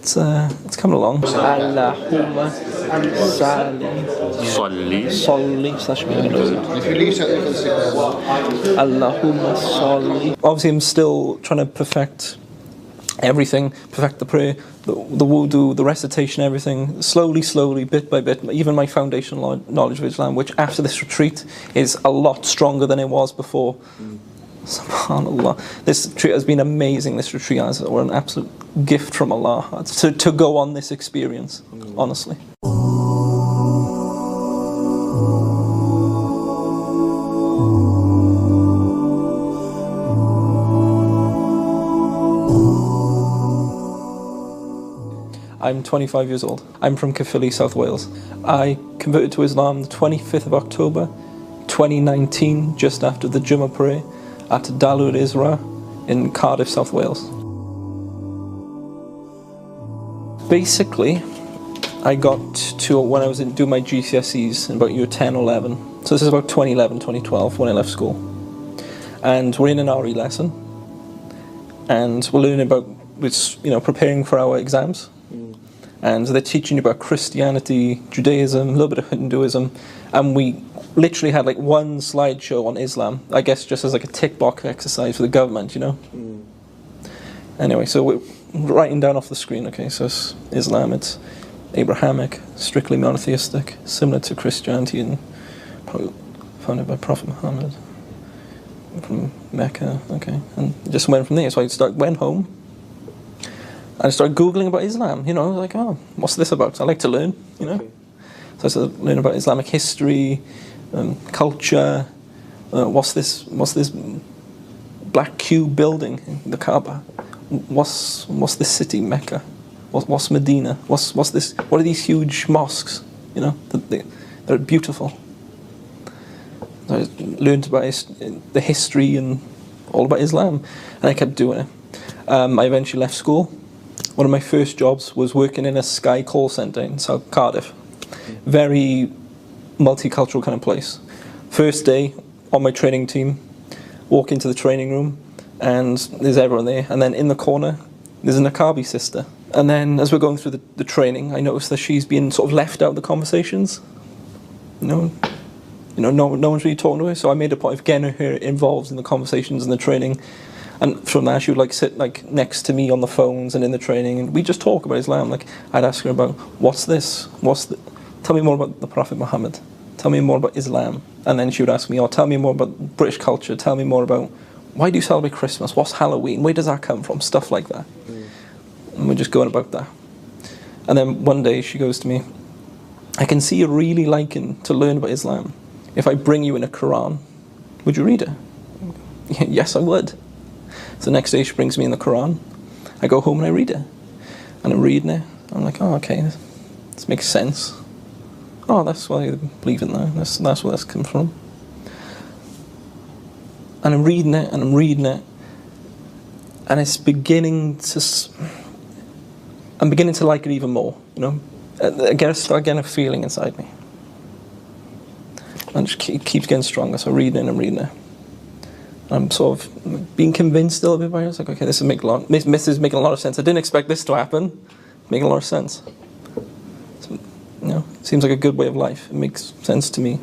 It's coming along. Allahumma salli. If you leave something, you can sit there. Allahumma salli. Obviously, I'm still trying to perfect everything, perfect the prayer, the wudu, the recitation, everything, slowly, bit by bit, even my foundational knowledge of Islam, which after this retreat is a lot stronger than it was before. SubhanAllah. This retreat has been amazing. This retreat has or an absolute gift from Allah to go on this experience, honestly. I'm 25 years old. I'm from Caerphilly, South Wales. I converted to Islam the 25th of October 2019, just after the Jummah prayer at Dalur Isra in Cardiff, South Wales. Basically, I got to when I was doing my GCSEs in about year 10 or 11. So this is about 2011, 2012 when I left school. And we're in an RE lesson. And we're learning about, preparing for our exams. And they're teaching you about Christianity, Judaism, a little bit of Hinduism. And we literally had like one slideshow on Islam, I guess just as like a tick box exercise for the government, Anyway, so we're writing down off the screen, okay, so it's Islam, it's Abrahamic, strictly monotheistic, similar to Christianity and founded by Prophet Muhammad from Mecca, okay. And just went from there, so I went home and I started Googling about Islam, like, oh, what's this about? I like to learn, So I started learning about Islamic history, culture, what's this black cube building, the Kaaba? What's this city, Mecca? What's Medina? What's this? What are these huge mosques? They're beautiful. So I learned about the history and all about Islam, and I kept doing it. I eventually left school. One of my first jobs was working in a Sky call centre in South Cardiff. Very multicultural kind of place. First day on my training team, walk into the training room and there's everyone there, and then in the corner there's a Niqabi sister, and then as we're going through the training I noticed that she's been sort of left out of the conversations. No one's really talking to her, so I made a point of getting her involved in the conversations and the training, and from there she would sit next to me on the phones and in the training, and we just talk about Islam. I'd ask her about what's this, tell me more about the Prophet Muhammad, tell me more about Islam. And then she would ask me, tell me more about British culture, tell me more about why do you celebrate Christmas, what's Halloween, where does that come from, stuff like that. And we're just going about that. And then one day she goes to me, I can see you're really liking to learn about Islam. If I bring you in a Quran, would you read it? Yes, I would. So the next day she brings me in the Quran. I go home and I read it. And I'm reading it. I'm like, oh, okay, this makes sense. Oh, that's why I believe in that. That's where that's come from. And I'm reading it, and it's beginning to. I'm beginning to like it even more. I start getting a feeling inside me, and it just keeps getting stronger. So I'm reading it. I'm sort of being convinced a little bit by it. It's like, okay, this is making a lot of sense. I didn't expect this to happen. Making a lot of sense. It seems like a good way of life. It makes sense to me.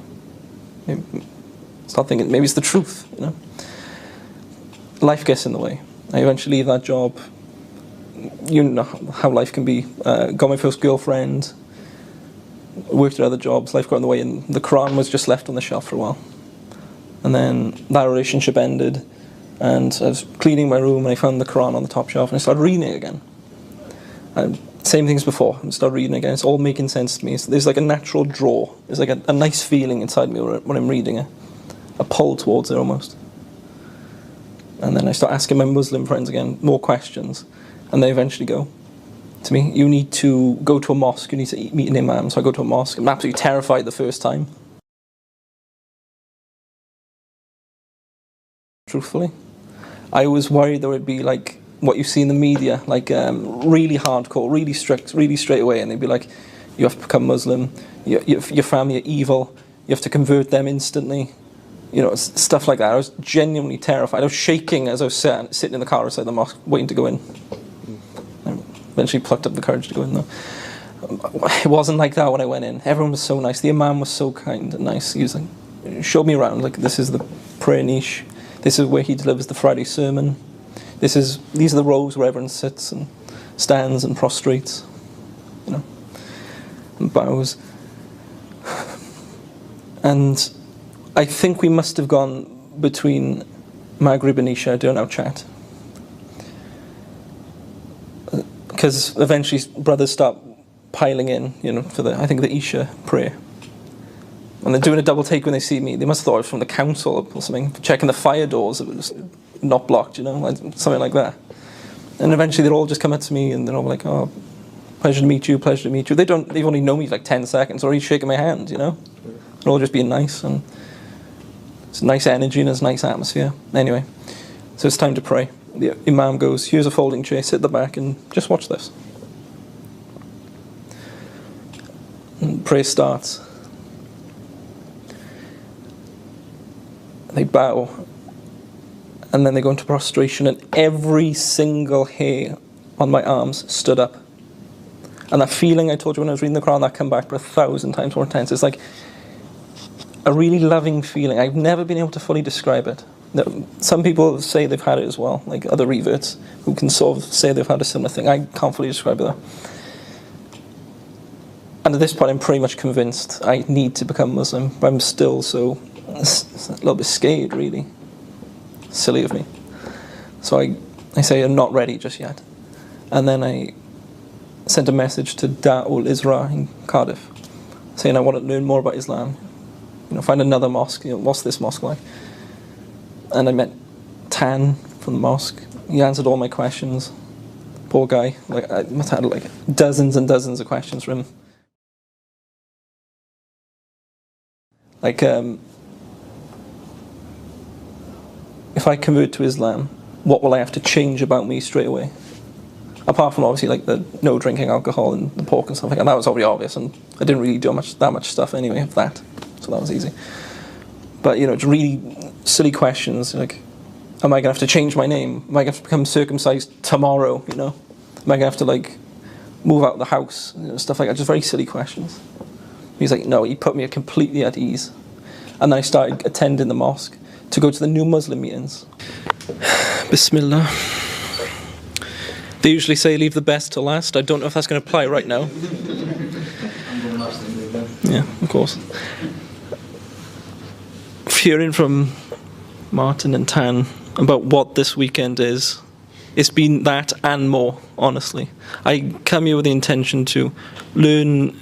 Start thinking, maybe it's the truth, Life gets in the way. I eventually leave that job. You know how life can be. Got my first girlfriend. Worked at other jobs. Life got in the way, and the Quran was just left on the shelf for a while. And then that relationship ended, and I was cleaning my room, and I found the Quran on the top shelf, and I started reading it again. Same things before. I start reading again. It's all making sense to me. There's like a natural draw. There's like a nice feeling inside me when I'm reading it. A pull towards it almost. And then I start asking my Muslim friends again more questions. And they eventually go to me, you need to go to a mosque. You need to meet an imam. So I go to a mosque. I'm absolutely terrified the first time. Truthfully. I was worried there would be like what you see in the media, like really hardcore, really strict, really straight away, and they'd be like, you have to become Muslim, your family are evil, you have to convert them instantly, stuff like that. I was genuinely terrified. I was shaking as I was sitting in the car outside the mosque, waiting to go in. eventually plucked up the courage to go in there. It wasn't like that when I went in. Everyone was so nice. The imam was so kind and nice. He was like, showed me around, like, this is the prayer niche. This is where he delivers the Friday sermon. These are the rows where everyone sits and stands and prostrates, you know, and bows. And I think we must have gone between Maghrib and Isha doing our chat. Because eventually brothers start piling in, you know, for I think the Isha prayer. And they're doing a double take when they see me. They must have thought I was from the council or something, checking the fire doors, it was not blocked, you know, something like that. And eventually they'll all just come up to me and they're all like, oh, pleasure to meet you, pleasure to meet you. They've only known me for like 10 seconds, already shaking my hand, you know. They're all just being nice, and it's a nice energy and it's a nice atmosphere. Anyway, so it's time to pray. The imam goes, here's a folding chair, sit at the back and just watch this. And prayer starts. They bow, and then they go into prostration, and every single hair on my arms stood up. And that feeling I told you when I was reading the Quran, that come back 1,000 times more intense. It's like a really loving feeling. I've never been able to fully describe it. Some people say they've had it as well, like other reverts who can sort of say they've had a similar thing. I can't fully describe it. And at this point I'm pretty much convinced I need to become Muslim, but I'm still so a little bit scared, really. Silly of me. So I say I'm not ready just yet. And then I sent a message to Darul Isra in Cardiff saying I want to learn more about Islam. You know, find another mosque. You know, what's this mosque like? And I met Tan from the mosque. He answered all my questions. Poor guy. Like, I must have had like dozens and dozens of questions from him. Like, if I convert to Islam, what will I have to change about me straight away? Apart from obviously like the no drinking alcohol and the pork and stuff like that. That was already obvious, and I didn't really do that much stuff anyway of that. So that was easy. But, you know, it's really silly questions like, am I going to have to change my name? Am I going to have to become circumcised tomorrow, you know? Am I going to have to, like, move out of the house? You know, stuff like that, just very silly questions. He's like, no, he put me completely at ease. And then I started attending the mosque to go to the new Muslim meetings. Bismillah. They usually say leave the best to last. I don't know if that's going to apply right now. Yeah, of course. Hearing from Martin and Tan about what this weekend is, it's been that and more, honestly. I come here with the intention to learn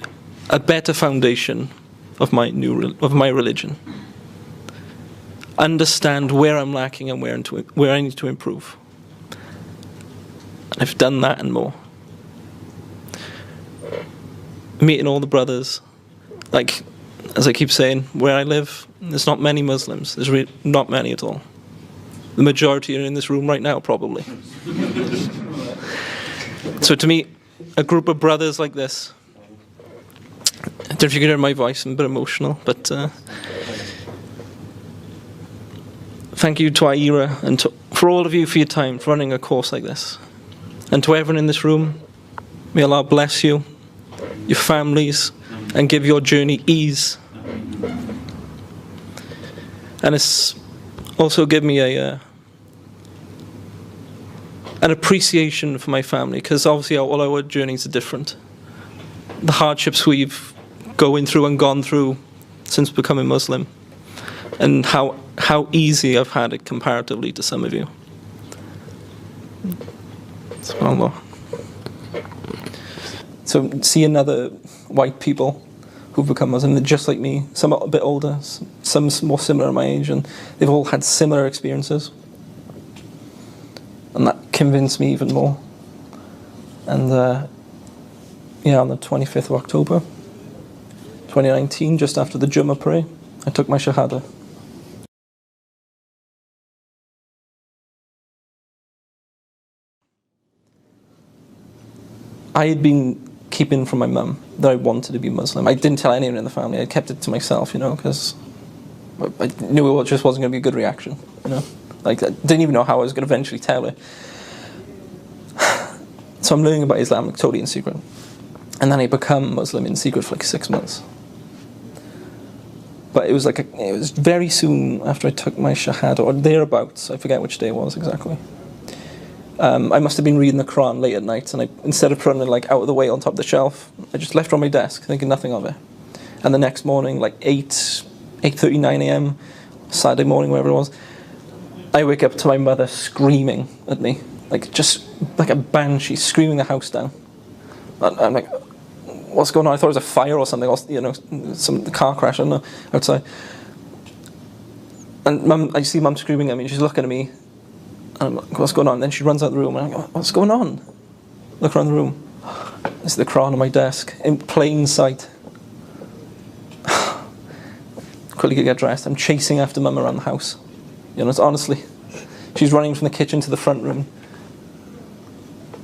a better foundation of my religion. Understand where I'm lacking and where I need to improve. And I've done that and more. Meeting all the brothers, like, as I keep saying, where I live, there's not many Muslims. There's really not many at all. The majority are in this room right now, probably. So to meet a group of brothers like this, I don't know if you can hear my voice, I'm a bit emotional, but thank you to Aira and for all of you for your time, for running a course like this. And to everyone in this room, may Allah bless you, your families, and give your journey ease. And it's also given me an appreciation for my family, because obviously all our journeys are different. The hardships we've gone through since becoming Muslim, and how easy I've had it comparatively to some of you. SubhanAllah. So seeing other white people who've become Muslim, they're just like me, some a bit older, some more similar to my age, and they've all had similar experiences. And that convinced me even more. And yeah, on the 25th of October, 2019, just after the Jummah prayer, I took my Shahada. I had been keeping from my mum that I wanted to be Muslim. I didn't tell anyone in the family. I kept it to myself, you know, because I knew it just wasn't going to be a good reaction, you know. Like, I didn't even know how I was going to eventually tell her. So I'm learning about Islam totally in secret. And then I become Muslim in secret for like 6 months. But it was like it was very soon after I took my Shahada, or thereabouts. I forget which day it was exactly. I must have been reading the Quran late at night, and instead of putting it like out of the way on top of the shelf, I just left it on my desk, thinking nothing of it. And the next morning, like 8:39 a.m., Saturday morning, whatever it was, I wake up to my mother screaming at me, like just like a banshee, screaming the house down. And I'm like, what's going on? I thought it was a fire or something, or, you know, some car crash, I don't know, outside. And I see Mum screaming at me, and she's looking at me, and I'm like, what's going on? And then she runs out of the room, and I'm like, what's going on? Look around the room. There's the Quran on my desk, in plain sight. Quickly get dressed. I'm chasing after Mum around the house. You know, it's honestly, she's running from the kitchen to the front room,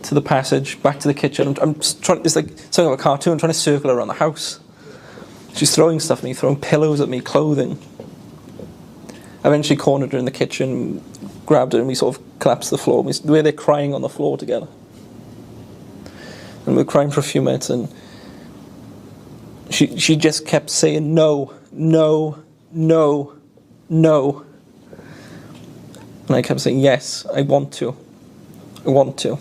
to the passage, back to the kitchen. I'm trying. It's like something like a cartoon. I'm trying to circle around the house. She's throwing stuff at me, throwing pillows at me, clothing. I eventually cornered her in the kitchen, grabbed her, and we sort of collapsed to the floor. The way they're crying on the floor together, and we were crying for a few minutes, and she just kept saying no, no, no, no. And I kept saying, yes, I want to. I want to.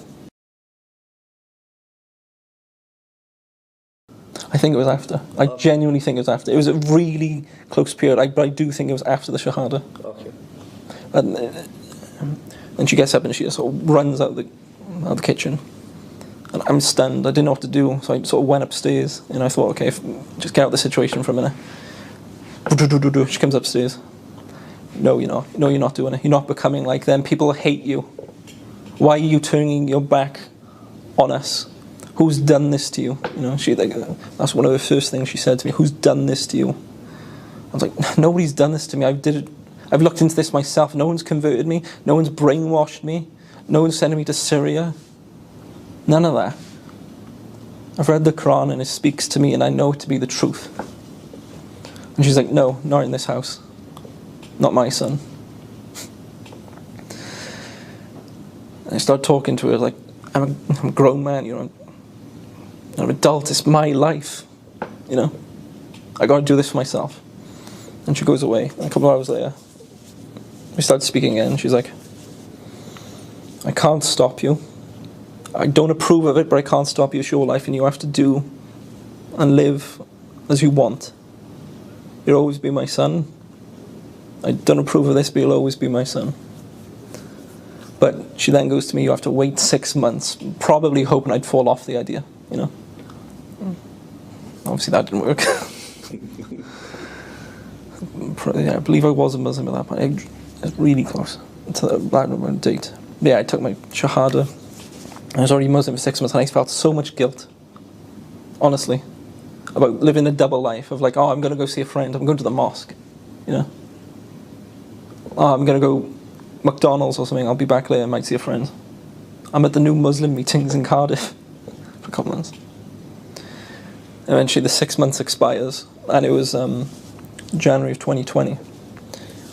I think it was after. I genuinely think it was after. It was a really close period, but I do think it was after the Shahada. Okay. And she gets up and she just sort of runs out of the kitchen. And I'm stunned. I didn't know what to do, so I sort of went upstairs. And I thought, okay, just get out of the situation for a minute. She comes upstairs. No, you're not. No, you're not doing it. You're not becoming like them. People hate you. Why are you turning your back on us? Who's done this to you? You know, that's one of the first things she said to me. Who's done this to you? I was like, nobody's done this to me. I've looked into this myself. No one's converted me. No one's brainwashed me. No one's sending me to Syria. None of that. I've read the Quran and it speaks to me and I know it to be the truth. And she's like, no, not in this house. Not my son. And I started talking to her like, I'm a grown man, you know. I'm an adult, it's my life, you know. I got to do this for myself. And she goes away. And a couple of hours later, we started speaking again. She's like, I can't stop you. I don't approve of it, but I can't stop you. It's your life and you have to do and live as you want. You'll always be my son. I don't approve of this, but you'll always be my son. But she then goes to me, you have to wait 6 months, probably hoping I'd fall off the idea, you know. Obviously that didn't work. I believe I was a Muslim at that point. I was really close to that date. But yeah, I took my Shahada. I was already Muslim for 6 months and I felt so much guilt, honestly, about living a double life of like, oh, I'm going to go see a friend, I'm going to the mosque, you know. Oh, I'm going to go McDonald's or something, I'll be back later, I might see a friend. I'm at the new Muslim meetings in Cardiff for a couple months. Eventually the 6 months expires and it was January of 2020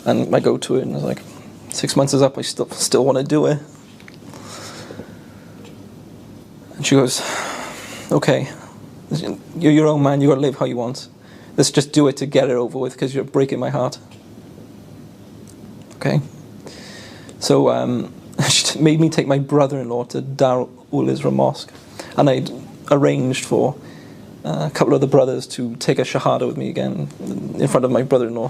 and I go to it and I was like, 6 months is up, I still want to do it. And she goes, okay, you're your own man, you got to live how you want. Let's just do it to get it over with because you're breaking my heart. Okay. So she made me take my brother-in-law to Dar ul-Isra Mosque, and I'd arranged for a couple of the brothers to take a Shahada with me again in front of my brother-in-law.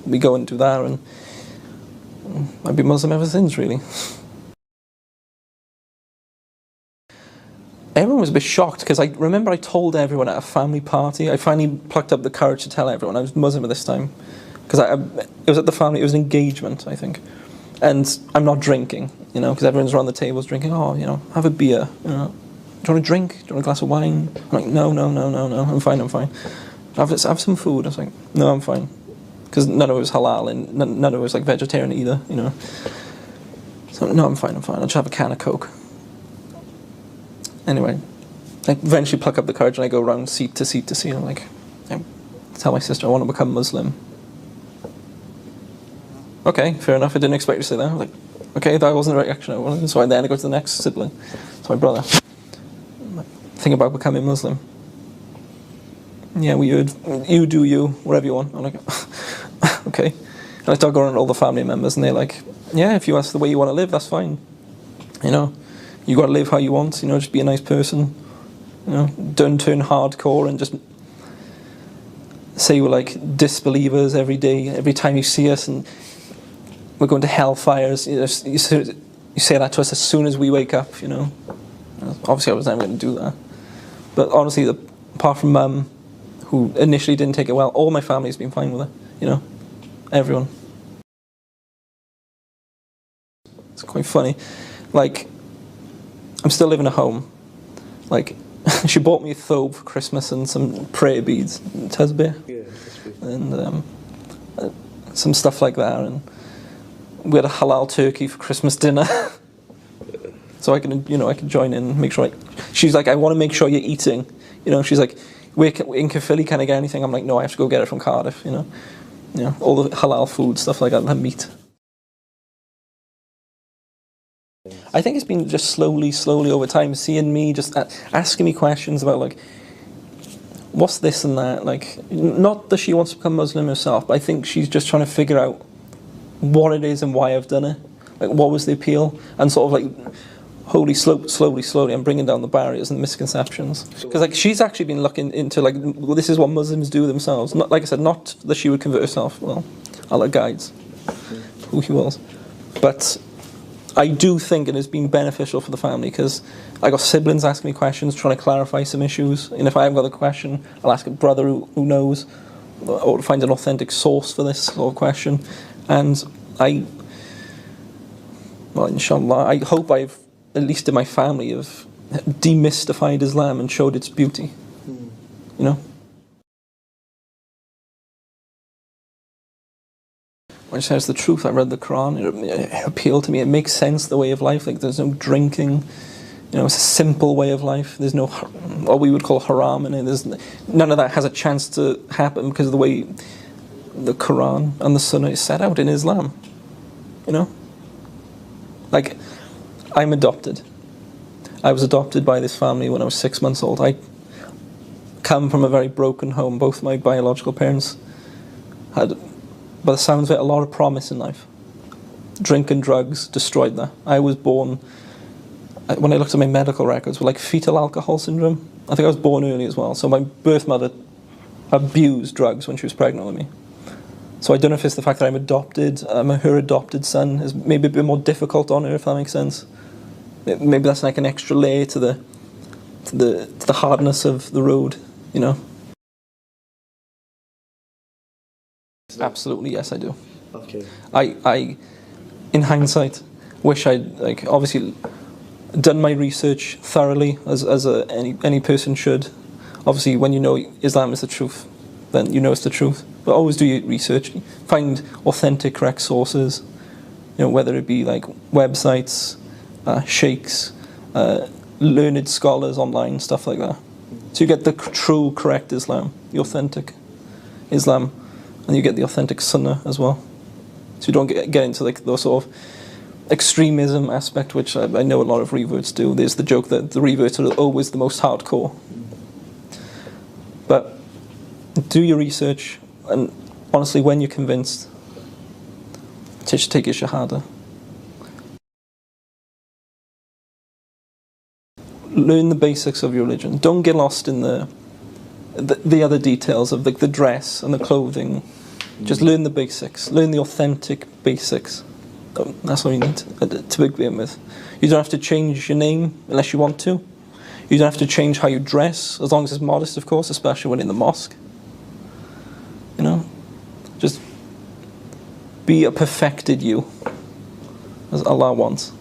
We go and do that, and I've been Muslim ever since, really. Everyone was a bit shocked because I remember I told everyone at a family party. I finally plucked up the courage to tell everyone I was Muslim at this time. Because it was at the family, it was an engagement, I think. And I'm not drinking, you know, because everyone's around the tables drinking. Oh, you know, have a beer, you know. Do you want a drink? Do you want a glass of wine? I'm like, no, I'm fine. Have some food. I was like, no, I'm fine. Because none of it was halal and none of it was like vegetarian either, you know. So, no, I'm fine. I'll just have a can of Coke. Anyway, I eventually pluck up the courage and I go around seat to seat. I'm like, I tell my sister I want to become Muslim. Okay, fair enough. I didn't expect you to say that. I was like, okay, that wasn't the right reaction I wanted. So then I go to the next sibling. to my brother, think about becoming Muslim. Yeah, we heard, you do you, whatever you want. I'm like, okay. And I start going around all the family members, and they're like, yeah, if that's the way you want to live, that's fine. You know, you got to live how you want. You know, just be a nice person. You know, don't turn hardcore and just say we're like disbelievers every day, every time you see us, and we're going to hellfires. You know, you say that to us as soon as we wake up. You know, obviously I was never going to do that. But honestly, apart from Mum, who initially didn't take it well, all my family's been fine with it. You know, everyone. It's quite funny. Like, I'm still living at home. Like, she bought me a thobe for Christmas and some prayer beads, tasbih, and some stuff like that. And we had a halal turkey for Christmas dinner, so I can, you know, I can join in and make sure. She's like, I want to make sure you're eating. You know, she's like, in Caerphilly, can I get anything? I'm like, no, I have to go get it from Cardiff. You know, all the halal food stuff like that, and meat. I think it's been just slowly over time, seeing me, just asking me questions about, like, what's this and that. Like, not that she wants to become Muslim herself, but I think she's just trying to figure out what it is and why I've done it. Like, what was the appeal? And sort of like, slowly, I'm bringing down the barriers and the misconceptions. Because, like, she's actually been looking into, like, well, this is what Muslims do themselves. Not, like I said, not that she would convert herself. Well, Allah guides who he wills. But I do think it has been beneficial for the family, because I got siblings asking me questions, trying to clarify some issues, and if I haven't got the question, I'll ask a brother who knows, or find an authentic source for this sort of question. And well, inshallah, I hope I've, at least in my family, have demystified Islam and showed its beauty. You know? When it says the truth, I read the Quran, it appealed to me. It makes sense, the way of life. Like, there's no drinking, you know, it's a simple way of life. There's no, what we would call haram in it. There's none of that has a chance to happen because of the way the Quran and the Sunnah is set out in Islam. You know? Like, I'm adopted. I was adopted by this family when I was 6 months old. I come from a very broken home. Both my biological parents had, by the sounds of it, a lot of promise in life. Drink and drugs destroyed that. I was born, when I looked at my medical records, with like fetal alcohol syndrome. I think I was born early as well. So my birth mother abused drugs when she was pregnant with me. So I don't know if it's the fact that I'm adopted, her adopted son is maybe a bit more difficult on her, if that makes sense. Maybe that's like an extra layer to the hardness of the road, you know. Absolutely, yes, I do. Okay. I, in hindsight, wish I'd, like, obviously done my research thoroughly, as any person should. Obviously, when you know Islam is the truth, then you know it's the truth. But always do your research. Find authentic, correct sources. You know, whether it be like websites, sheikhs, learned scholars online, stuff like that. So you get the true, correct Islam, the authentic Islam. And you get the authentic Sunnah as well. So you don't get into like the sort of extremism aspect, which I know a lot of reverts do. There's the joke that the reverts are always the most hardcore. But do your research, and honestly, when you're convinced, take your shahada. Learn the basics of your religion. Don't get lost in the other details of the dress and the clothing. Just learn the basics. Learn the authentic basics. That's all you need to begin with. You don't have to change your name unless you want to. You don't have to change how you dress, as long as it's modest, of course, especially when in the mosque. You know? Just be a perfected you, as Allah wants.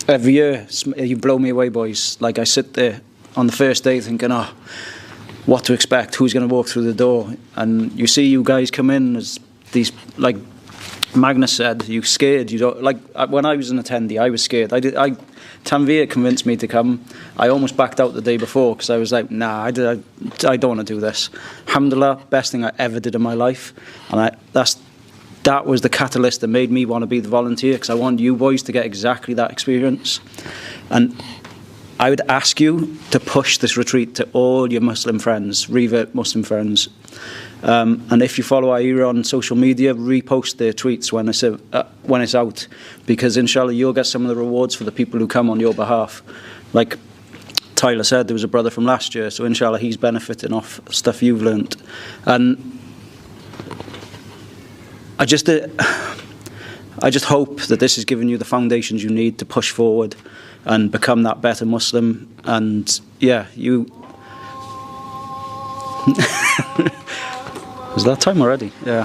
Every year, you blow me away, boys. Like, I sit there on the first day thinking, oh, what to expect, who's going to walk through the door. And you see you guys come in as these, like Magnus said, you're scared. You don't, like when I was an attendee, I was scared. Tanvir convinced me to come. I almost backed out the day before because I was like, nah, I don't want to do this. Alhamdulillah, best thing I ever did in my life. And that was the catalyst that made me want to be the volunteer, because I want you boys to get exactly that experience. And I would ask you to push this retreat to all your Muslim friends, revert Muslim friends. And if you follow Aira on social media, repost their tweets when it's out, because inshallah you'll get some of the rewards for the people who come on your behalf. Like Tyler said, there was a brother from last year, so inshallah he's benefiting off stuff you've learnt. And I just hope that this has given you the foundations you need to push forward and become that better Muslim. And yeah, you... Is that time already? Yeah.